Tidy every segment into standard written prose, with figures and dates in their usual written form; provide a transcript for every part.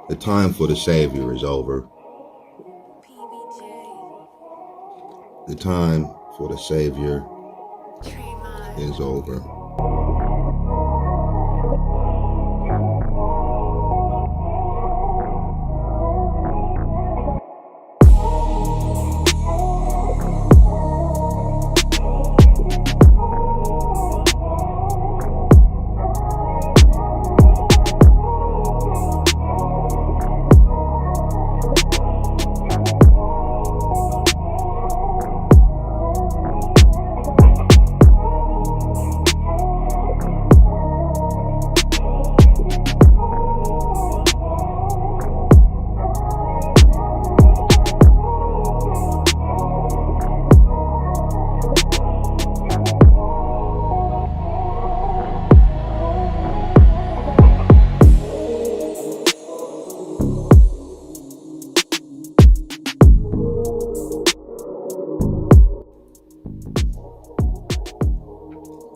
The time for the Savior is over. The time for the Savior is over.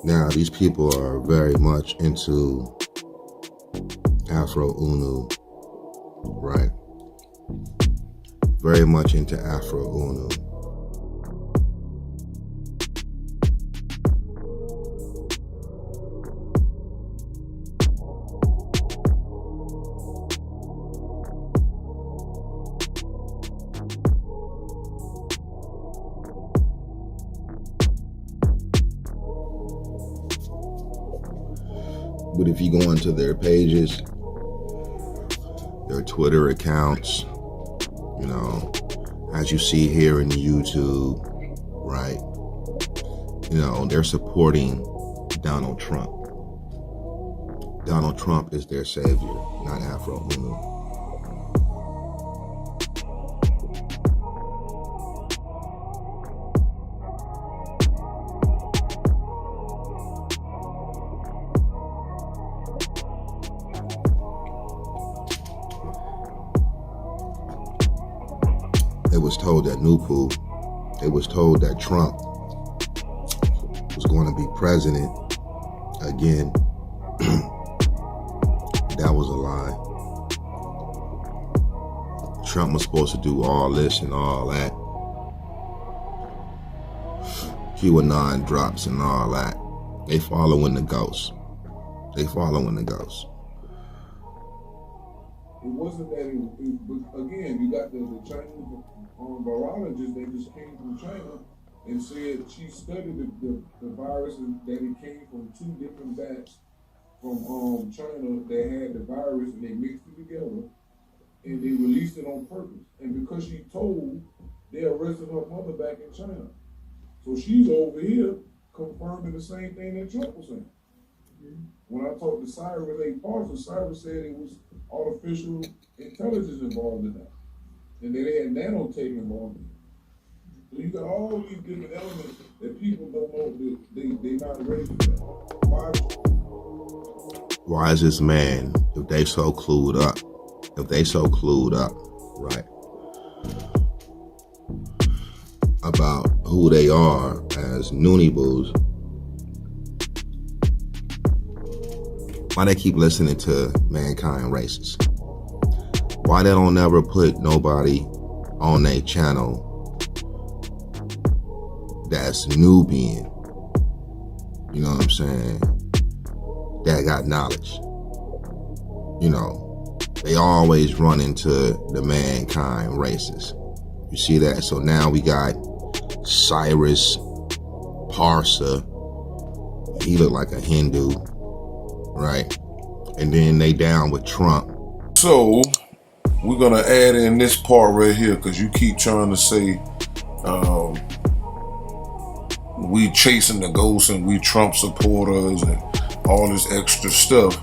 Now, these people are very much into Afro-Unu, right? Very much into Afro-Unu. But if you go into their pages, their Twitter accounts, you know, as you see here in YouTube, right? You know, they're supporting Donald Trump. Donald Trump is their savior, not Afro-Unu. It was told that NoopooH, it was told that Trump was going to be president again. That was a lie. Trump was supposed to do all this and all that. QAnon drops and all that. They following the ghosts. They following the ghosts. It wasn't that but again, you got the Chinese virologist that just came from China and said she studied the virus and that it came from 2 different bats from China that had the virus, and they mixed it together and they released it on purpose. And because she told, they arrested her mother back in China. So she's over here confirming the same thing that Trump was saying. When I talked to Cyrus A. Parsons, Cyrus said it was artificial intelligence involved in that. And then they had nanotech involved in it. So you got all these different elements that people don't know, they're not ready for that. Why is this man, if they so clued up, right, about who they are as Noonieboos, why they keep listening to mankind races? Why they don't never put nobody on their channel that's Nubian, you know what I'm saying, that got knowledge? You know, they always run into the mankind races. You see that? So now we got Cyrus Parsa. He looked like a Hindu, right? And then they down with Trump. So we're gonna add in this part right here, because you keep trying to say we chasing the ghosts and we Trump supporters and all this extra stuff.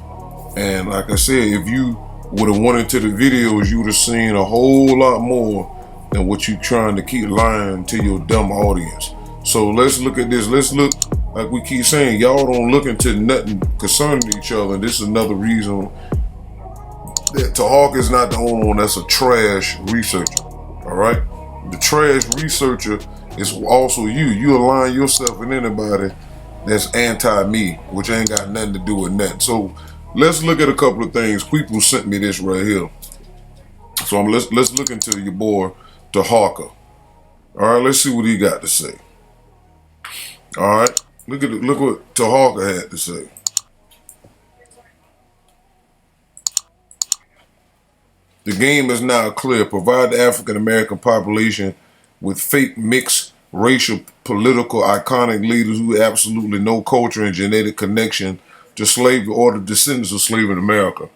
And like I said, if you would have went into the videos, you would have seen a whole lot more than what you trying to keep lying to your dumb audience. So let's look at this. Let's look, like we keep saying, y'all don't look into nothing concerning each other. And this is another reason that Taharqa is not the only one that's a trash researcher. All right, the trash researcher is also you. You align yourself with anybody that's anti-me, which ain't got nothing to do with nothing. So let's look at a couple of things. People sent me this right here. So let's look into your boy Taharqa. All right, let's see what he got to say. All right, look what Taharqa had to say. The game is now clear. Provide the African American population with fake mixed racial, political, iconic leaders who have absolutely no culture and genetic connection to slavery or the descendants of slavery in America.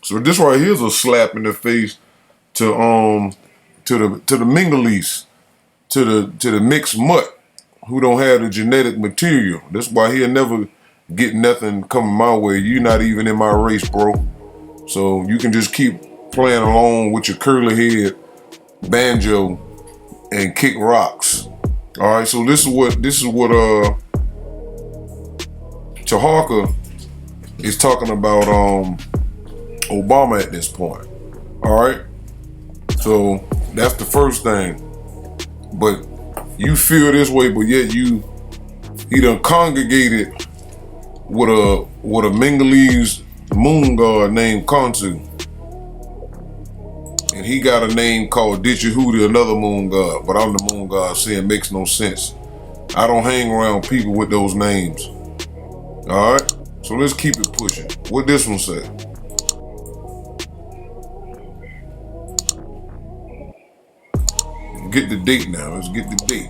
So this right here is a slap in the face to the Mingalese, to the mixed mutt who don't have the genetic material. That's why he'll never get nothing coming my way. You're not even in my race, bro. So you can just keep playing along with your curly head banjo and kick rocks. All right, so this is what Taharqa is talking about Obama at this point. All right, so that's the first thing. But you feel this way, but yet he done congregated with a Mingalese moon god named Khonsu. And he got a name called Ditchahoodie, another moon god. But I'm the moon god, saying makes no sense. I don't hang around people with those names. All right? So let's keep it pushing. What this one say? Get the date now. Let's get the date.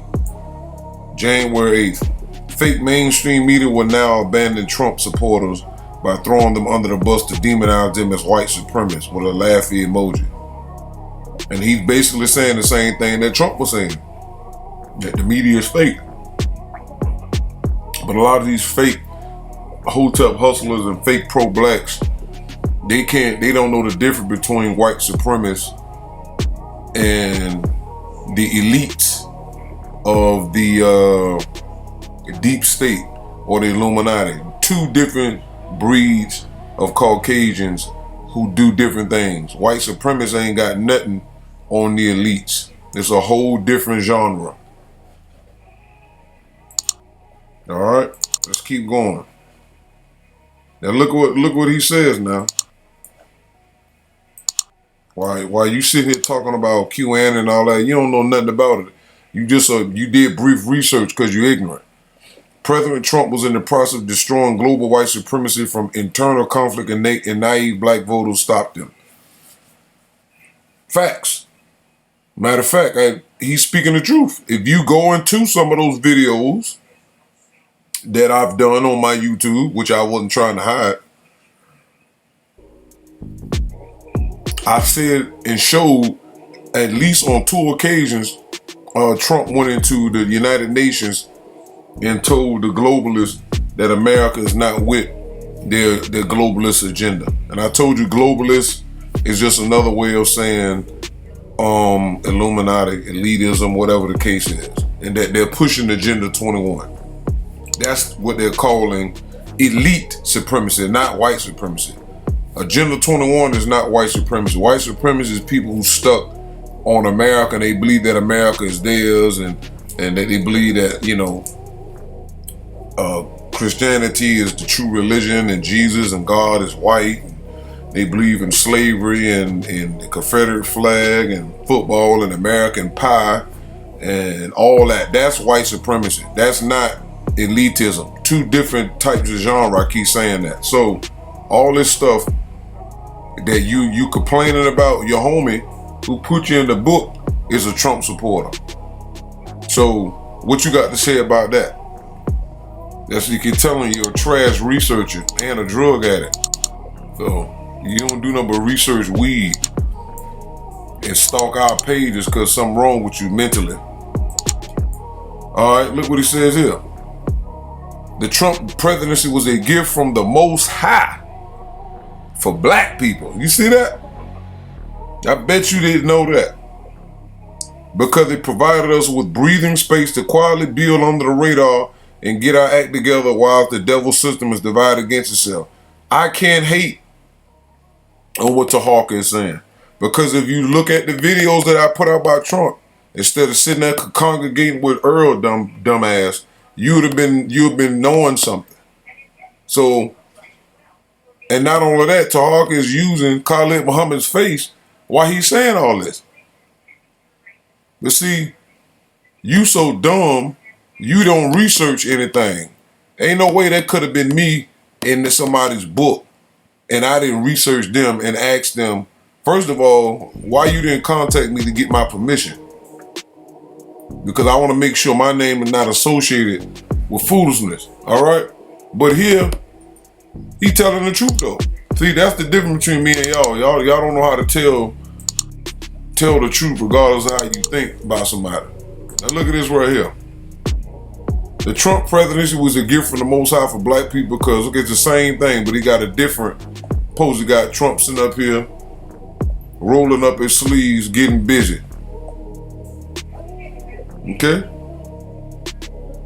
January 8th. Fake mainstream media will now abandon Trump supporters by throwing them under the bus to demonize them as white supremacists with a laughy emoji. And he's basically saying the same thing that Trump was saying, that the media is fake. But a lot of these fake hotep hustlers and fake pro-blacks, they don't know the difference between white supremacists and the elites of the deep state or the Illuminati. Two different breeds of Caucasians who do different things. White supremacists ain't got nothing on the elites. It's a whole different genre. All right, let's keep going. Now look what he says now. While you sit here talking about QAnon and all that, you don't know nothing about it. You just you did brief research because you're ignorant. President Trump was in the process of destroying global white supremacy from internal conflict, and naive black voters stopped him. Facts. Matter of fact, he's speaking the truth. If you go into some of those videos that I've done on my YouTube, which I wasn't trying to hide, I said and showed at least on 2 occasions, Trump went into the United Nations and told the globalists that America is not with their globalist agenda. And I told you globalist is just another way of saying Illuminati, elitism, whatever the case is. And that they're pushing Agenda 21. That's what they're calling elite supremacy, not white supremacy. Agenda 21 is not white supremacy. White supremacy is people who stuck on America and they believe that America is theirs, and that they believe that, Christianity is the true religion and Jesus and God is white. They believe in slavery and the Confederate flag and football and American pie and all that. That's white supremacy. That's not elitism. 2 different types of genre. I keep saying that. So all this stuff that you complaining about your homie who put you in the book is a Trump supporter. So what you got to say about that? That's you can tell him you're a trash researcher and a drug addict. So you don't do nothing but research weed and stalk our pages because something wrong with you mentally. All right, look what he says here. The Trump presidency was a gift from the Most High for black people. You see that? I bet you didn't know that. Because it provided us with breathing space to quietly build under the radar and get our act together while the devil system is divided against itself. I can't hate on what Taharqa is saying. Because if you look at the videos that I put out by Trump, instead of sitting there congregating with Earl dumbass, you'd have been knowing something. So, and not only that, Taharqa is using Khalid Muhammad's face why he's saying all this. But see, you so dumb, you don't research anything. Ain't no way that could have been me in somebody's book and I didn't research them and ask them, first of all, why you didn't contact me to get my permission? Because I want to make sure my name is not associated with foolishness, all right? But here, he telling the truth though. See, that's the difference between me and y'all. Y'all don't know how to tell the truth regardless of how you think about somebody. Now look at this right here. The Trump presidency was a gift from the Most High for black people because look, it's the same thing, but he got a different pose. He got Trump sitting up here, rolling up his sleeves, getting busy. Okay?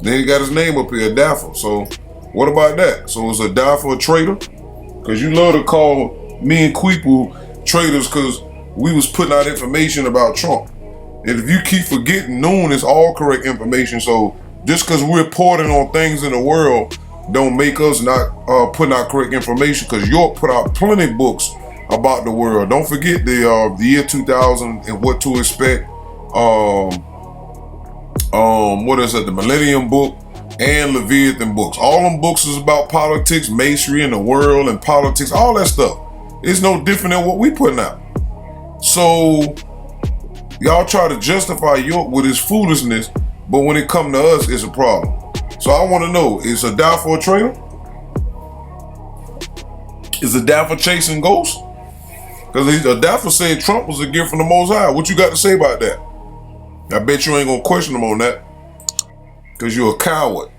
Then he got his name up here, Daffer. So what about that? So is a Daffer a traitor? Because you love to call me and Queeple traitors because we was putting out information about Trump. And if you keep forgetting, Noon is all correct information. So just because we're reporting on things in the world don't make us not putting out correct information, because York put out plenty of books about the world. Don't forget the year 2000 and what to expect. What is it? The Millennium book and Leviathan books. All them books is about politics, masonry, and the world and politics, all that stuff. It's no different than what we putting out. So y'all try to justify York with his foolishness, but when it come to us, it's a problem. So I want to know, is a Daffer a traitor? Is a Daffer chasing ghosts? Because a Daffer said Trump was a gift from the Most High. What you got to say about that? I bet you ain't gonna question him on that, because you're a coward.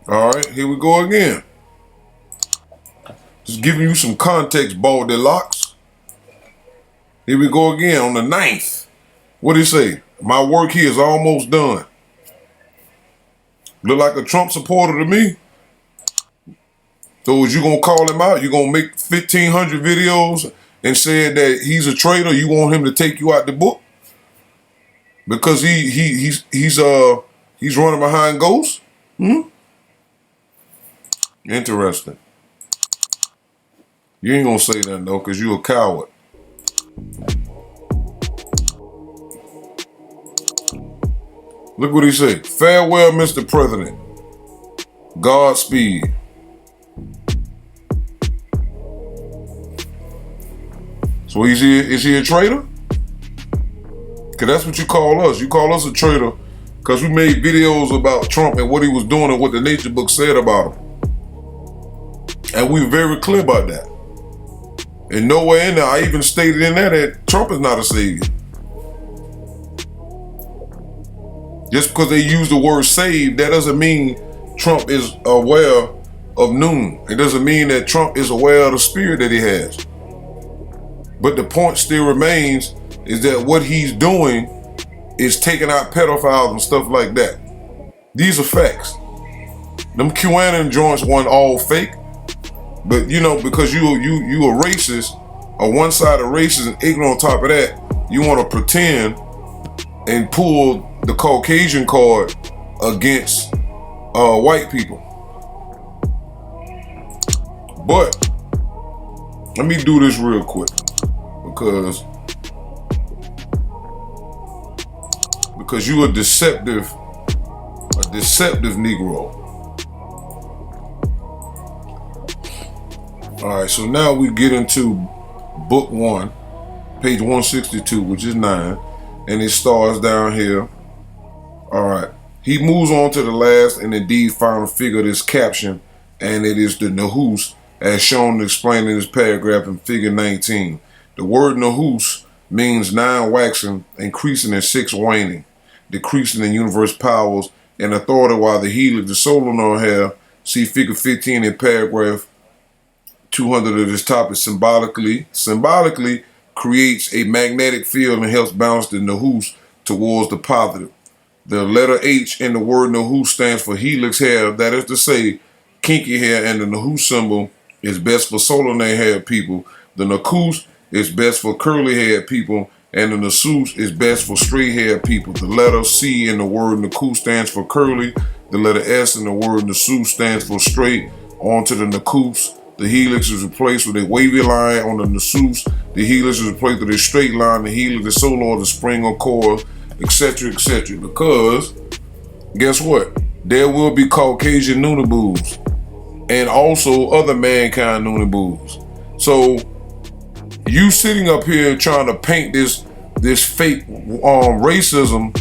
All right, here we go again. Just giving you some context, Baldy Locks. Here we go again on the 9th. What did he say? My work here is almost done. Look like a Trump supporter to me. So is you gonna call him out? You gonna make 1,500 videos and say that he's a traitor? You want him to take you out the book because he's running behind ghosts? Interesting. You ain't gonna say that though, because you a coward. Look what he said. Farewell, Mr. President. Godspeed. So is he a traitor? Because that's what you call us. You call us a traitor because we made videos about Trump and what he was doing and what the nature book said about him. And we were very clear about that. And nowhere in there, I even stated in there that Trump is not a savior. Just because they use the word save, that doesn't mean Trump is aware of Noon. It doesn't mean that Trump is aware of the spirit that he has. But the point still remains is that what he's doing is taking out pedophiles and stuff like that. These are facts. Them QAnon joints weren't all fake. But you know, because you a racist, a one-sided racist, and ignorant on top of that, you want to pretend and pull the Caucasian card against white people. But let me do this real quick because you a deceptive Negro. All right, so now we get into book 1, page 162, which is 9, and it starts down here. All right, he moves on to the last and indeed final figure of this caption, and it is the NoopooH, as shown and explained in this paragraph in figure 19. The word NoopooH means 9 waxing, increasing and 6 waning, decreasing in universe powers and authority, while the helix, the solar hair, see figure 15 in paragraph 200 of this topic, symbolically creates a magnetic field and helps balance the NoopooH towards the positive. The letter H in the word NoopooH stands for helix hair, that is to say, kinky hair, and the NoopooH symbol is best for solar hair people. The NoopooH is best for curly haired people, and the NoopooH is best for straight haired people. The letter C in the word NoopooH stands for curly. The letter S in the word NoopooH stands for straight. On to the NoopooH. The helix is replaced with a wavy line on the nacelles. The helix is replaced with a straight line. The helix, the solar, the spring or coil, etc., etc. Because guess what? There will be Caucasian NoopooHs and also other mankind NoopooHs. So you sitting up here trying to paint this fake racism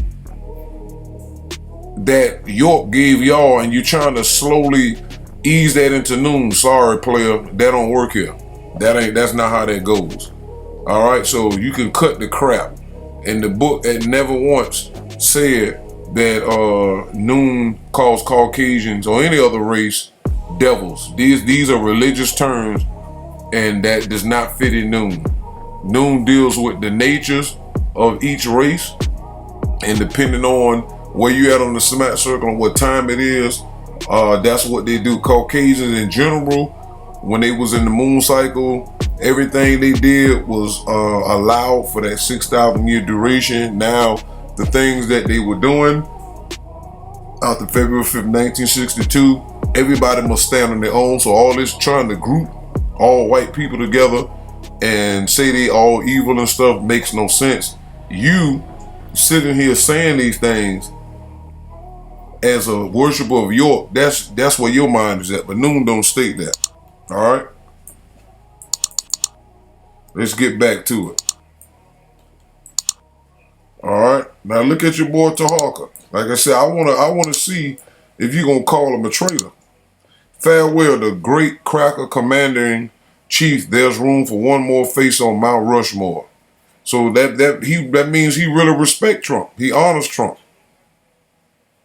that York gave y'all, and you trying to slowly ease that into Noon. Sorry, player, that don't work here. That's not how that goes. All right, so you can cut the crap. In the book, it never once said that Noon calls Caucasians or any other race devils. These are religious terms, and that does not fit in Noon. Noon deals with the natures of each race, and depending on where you at on the Semac circle and what time it is, that's what they do. Caucasians in general, when they was in the moon cycle, everything they did was allowed for that 6,000 year duration. Now, the things that they were doing after February 5th, 1962, everybody must stand on their own. So all this trying to group all white people together and say they all evil and stuff makes no sense. You sitting here saying these things as a worshiper of York, that's where your mind is at. But Noon don't state that. All right, let's get back to it. All right, now look at your boy Taharqa. Like I said, I wanna see if you gonna call him a traitor. Farewell, the great cracker commanding chief. There's room for one more face on Mount Rushmore. So that means he really respects Trump. He honors Trump.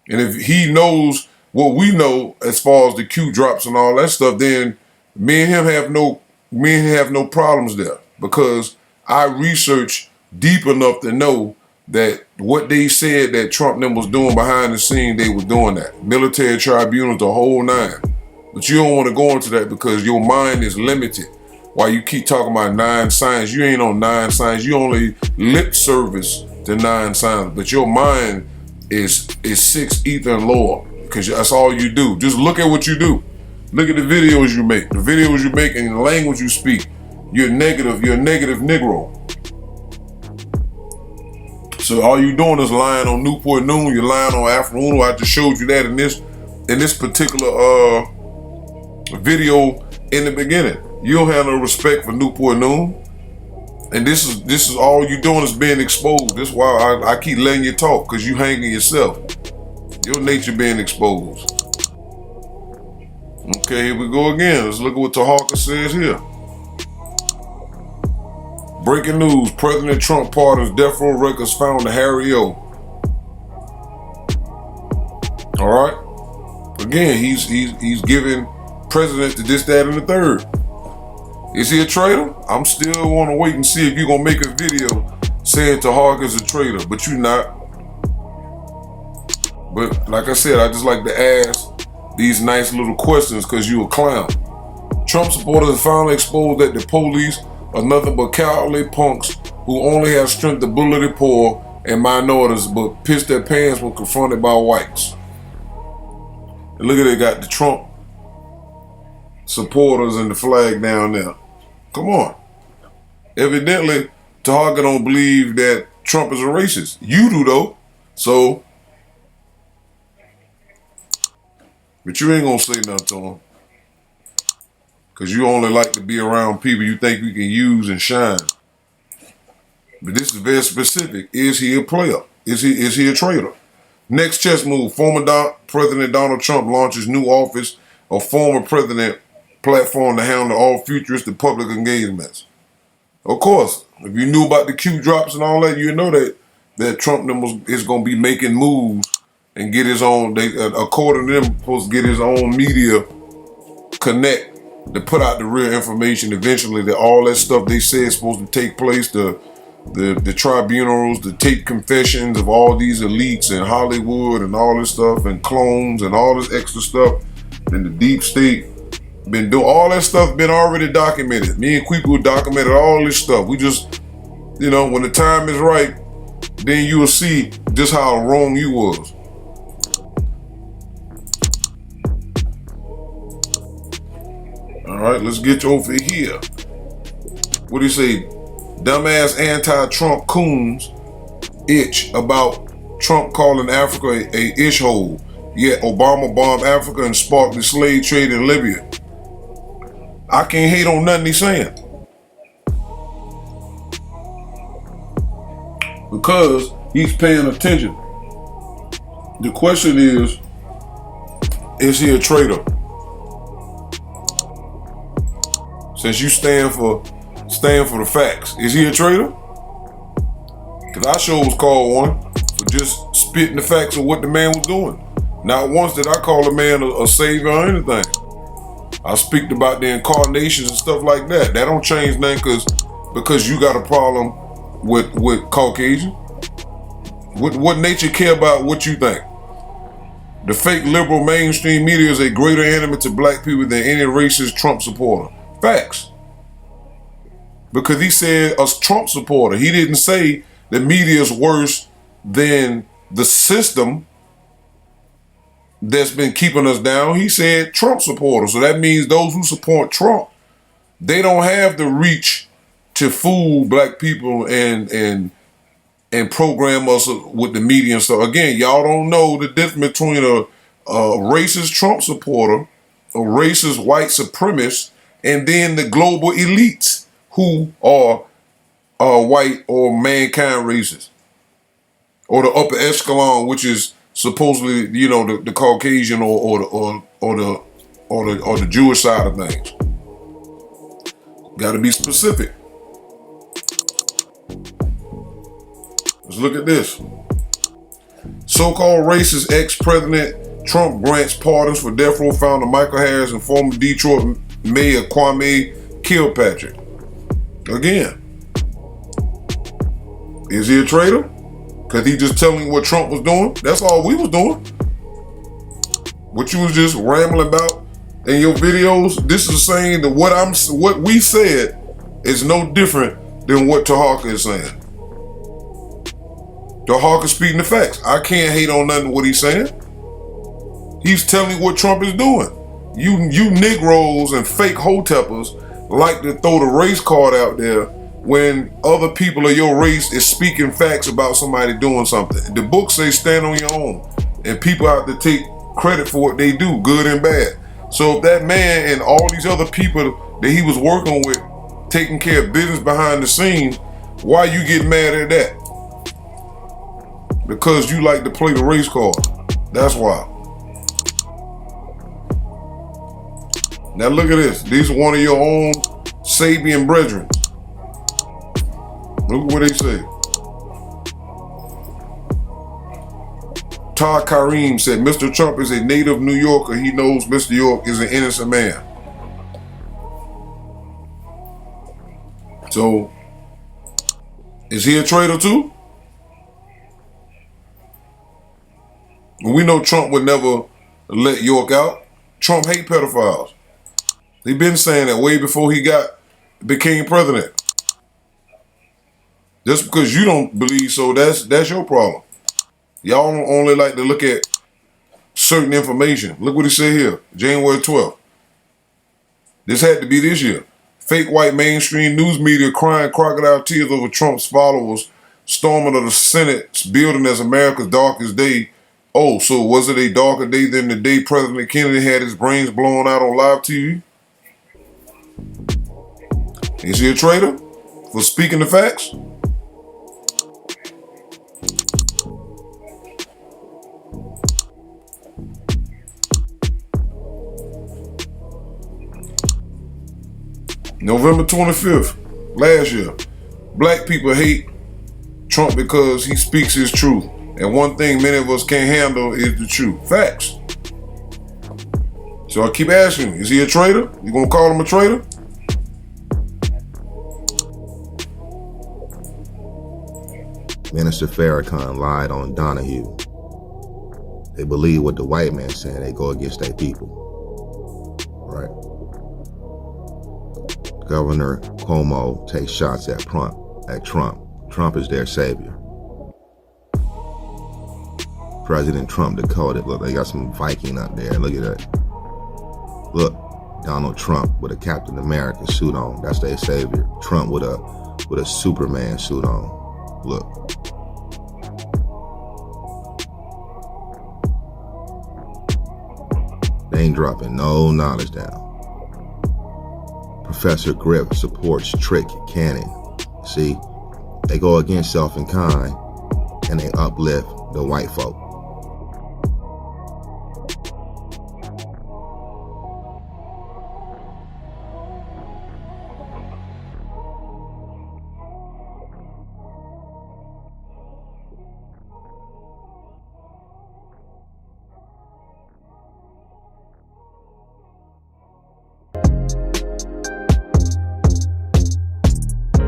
And if he knows what we know as far as the Q drops and all that stuff, then me and him have no problems there, because I researched deep enough to know that what they said that Trump them was doing behind the scene, they were doing that. Military tribunals, the whole nine. But you don't want to go into that because your mind is limited. While you keep talking about 9 signs, you ain't on 9 signs. You only lip service to 9 signs, but your mind is 6 ether and lower, because that's all you do. Just look at what you do. Look at the videos you make. The videos you make and the language you speak. You're negative. You're a negative Negro. So all you doing is lying on Newport Noon. You're lying on Afro. I just showed you that in this particular video in the beginning. You don't have no respect for Newport Noon. And this is all you doing is being exposed. This is why I keep letting you talk, because you hanging yourself. Your nature being exposed. Okay, here we go again. Let's look at what Taharqa says here. Breaking news: President Trump pardons Death Row records found to Harry O. All right. Again, he's giving president to this, that, and the third. Is he a traitor? I'm still want to wait and see if you're going to make a video saying Taharqa is a traitor, but you're not. But like I said, I just like to ask these nice little questions because you a clown. Trump supporters have finally exposed that the police are nothing but cowardly punks who only have strength to bully the poor and minorities, but piss their pants when confronted by whites. And look at it, got the Trump supporters and the flag down there. Come on. Evidently, Taharqa don't believe that Trump is a racist. You do though. So, but you ain't gonna say nothing to him, because you only like to be around people you think you can use and shine. But this is very specific. Is he a player? Is he a traitor? Next chess move: former President Donald Trump launches new office of former president platform to handle all futuristic public engagements. Of course, if you knew about the Q drops and all that, you know that Trump is going to be making moves and get his own. They, according to them, supposed to get his own media connect to put out the real information. Eventually, that all that stuff they say is supposed to take place. The tribunals, the tape confessions of all these elites in Hollywood and all this stuff, and clones and all this extra stuff, and the deep state. Been doing all that stuff, been already documented. Me and Quico documented all this stuff. We just, when the time is right, then you will see just how wrong you was. All right, let's get you over here. What do you say? Dumbass anti-Trump coons itch about Trump calling Africa a ish hole. Yet Obama bombed Africa and sparked the slave trade in Libya. I can't hate on nothing he's saying. Because he's paying attention. The question is he a traitor? Since you stand for the facts, is he a traitor? Because I sure was called one for just spitting the facts of what the man was doing. Not once did I call a man a savior or anything. I speak about the incarnations and stuff like that. That don't change nothing because you got a problem with Caucasian. What nature care about what you think? The fake liberal mainstream media is a greater enemy to black people than any racist Trump supporter. Facts. Because he said a Trump supporter. He didn't say the media is worse than the system that's been keeping us down. He said Trump supporters. So that means those who support Trump, they don't have the reach to fool black people and program us with the media and stuff. Again, y'all don't know the difference between a racist Trump supporter, a racist white supremacist, and then the global elites who are white or mankind racists, or the upper echelon, which is supposedly, you know, the Caucasian or the Jewish side of things. Got to be specific. Let's look at this. So-called racist ex-president Trump grants pardons for death row founder Michael Harris and former Detroit Mayor Kwame Kilpatrick. Again, is he a traitor? Because he just telling what Trump was doing? That's all we was doing. What you was just rambling about in your videos, this is saying that what we said is no different than what Taharqa is saying. Taharqa speaking the facts. I can't hate on nothing what he's saying. He's telling what Trump is doing. You Negroes and fake hoteppers like to throw the race card out there when other people of your race is speaking facts about somebody doing something. The book says stand on your own, and people have to take credit for what they do, good and bad. So if that man and all these other people that he was working with taking care of business behind the scenes, why you get mad at that? Because you like to play the race card. That's why. Now look at this. These are one of your own Sabian brethren. Look what they say. Todd Kareem said, Mr. Trump is a native New Yorker. He knows Mr. York is an innocent man. So, is he a traitor too? We know Trump would never let York out. Trump hate pedophiles. He been saying that way before he became president. Just because you don't believe so, that's your problem. Y'all only like to look at certain information. Look what he said here, January 12th. This had to be this year. Fake white mainstream news media crying crocodile tears over Trump's followers storming of the Senate's building as America's darkest day. Oh, so was it a darker day than the day President Kennedy had his brains blown out on live TV? Is he a traitor for speaking the facts? November 25th, last year, black people hate Trump because he speaks his truth. And one thing many of us can't handle is the truth. Facts. So I keep asking, is he a traitor? You gonna call him a traitor? Minister Farrakhan lied on Donahue. They believe what the white man saying, they go against their people. Right? Governor Cuomo takes shots at Trump. Trump is their savior. President Trump decoded. Look, they got some Viking up there. Look at that. Look, Donald Trump with a Captain America suit on. That's their savior. Trump with a Superman suit on. Look. They ain't dropping no knowledge down. Professor Griff supports Trick Cannon. See, they go against self and kind, and they uplift the white folk.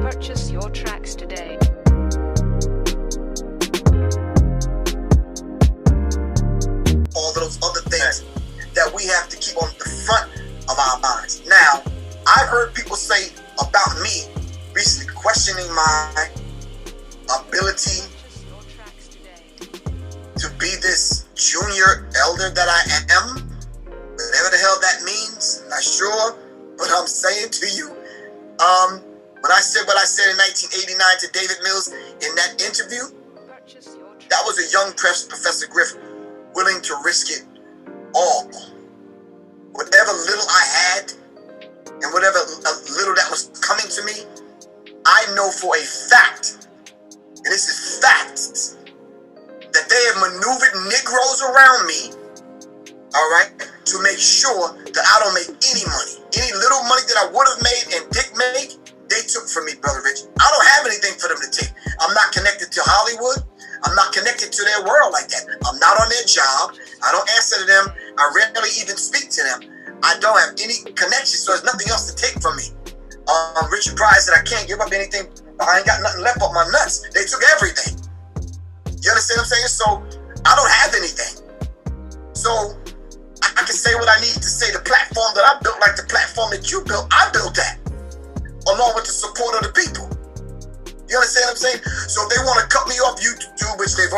Purchase your tracks today. All those other things that we have to keep on the front of our minds. Now, I've heard people say about me recently, questioning my ability to be this junior elder that I am. Whatever the hell that means, not sure. But I'm saying to you, when I said what I said in 1989 to David Mills in that interview, that was a young Professor Griff willing to risk it all. Whatever little I had and whatever little that was coming to me, I know for a fact, and this is facts, that they have maneuvered Negroes around me, all right, to make sure that I don't make any money. Any little money that I would have made and did make, they took from me, Brother Rich. I don't have anything for them to take. I'm not connected to Hollywood. I'm not connected to their world like that. I'm not on their job. I don't answer to them. I rarely even speak to them. I don't have any connection, so there's nothing else to take from me. Richard Pryor said I can't give up anything. I ain't got nothing left but my nuts. They took everything. You understand what I'm saying? So I don't have anything. So I can say what I need to say. The platform that I built, like the platform that you built, I built that, along with the support of the people. You understand what I'm saying? So if they want to cut me off YouTube, which they're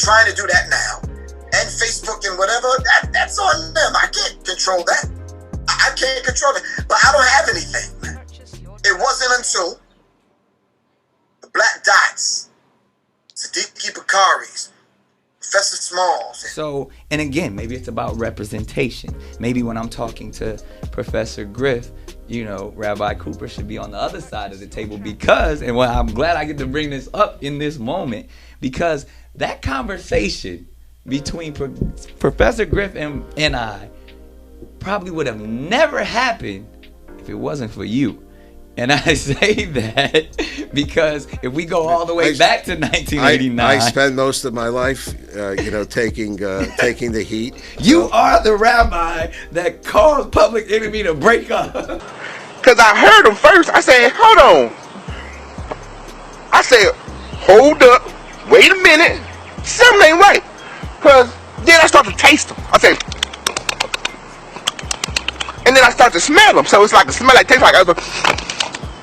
trying to do that now, and Facebook and whatever, that's on them. I can't control that. I can't control it. But I don't have anything, man. It wasn't until the Black Dots, Siddiqui Bakari's, Professor Smalls. So, and again, maybe it's about representation. Maybe when I'm talking to Professor Griff, you know, Rabbi Cooper should be on the other side of the table because, and well, I'm glad I get to bring this up in this moment, because that conversation between Professor Griff and I probably would have never happened if it wasn't for you. And I say that because if we go all the way back to 1989, I spend most of my life, taking the heat. You are the rabbi that caused Public Enemy to break up. Because I heard him first. I said, hold on. I said, hold up. Wait a minute. Something ain't right. Because then I start to taste them. I said, and then I start to smell them. So it's like a smell like taste like other.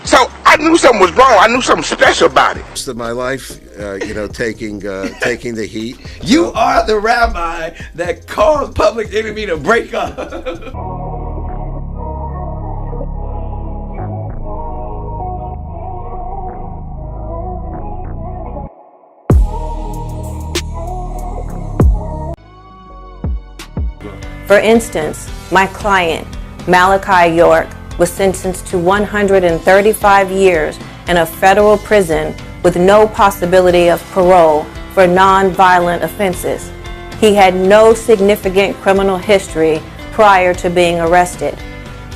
So I knew something was wrong. I knew something special about it. Most of my life, taking the heat. You are the rabbi that caused Public Enemy to break up. For instance, my client, Malachi York, was sentenced to 135 years in a federal prison with no possibility of parole for non-violent offenses. He had no significant criminal history prior to being arrested.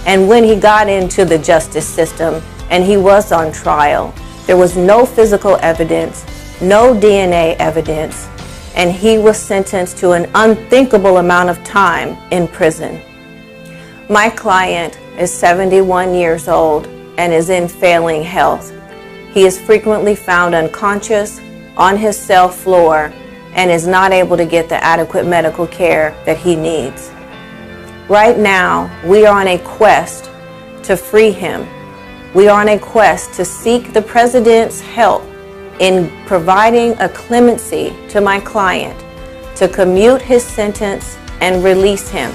And when he got into the justice system and he was on trial, there was no physical evidence, no DNA evidence, and he was sentenced to an unthinkable amount of time in prison. My client is 71 years old and is in failing health. He is frequently found unconscious on his cell floor and is not able to get the adequate medical care that he needs. Right now, we are on a quest to free him. We are on a quest to seek the President's help in providing a clemency to my client to commute his sentence and release him.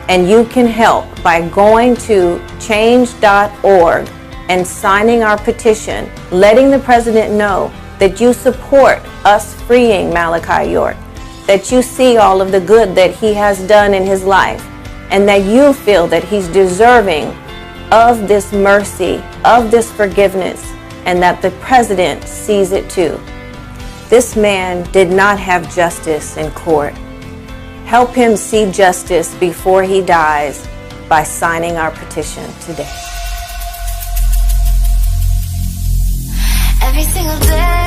And you can help by going to change.org and signing our petition, letting the president know that you support us freeing Malachi York, that you see all of the good that he has done in his life, and that you feel that he's deserving of this mercy, of this forgiveness, and that the president sees it too. This man did not have justice in court. Help him see justice before he dies by signing our petition today. Every single day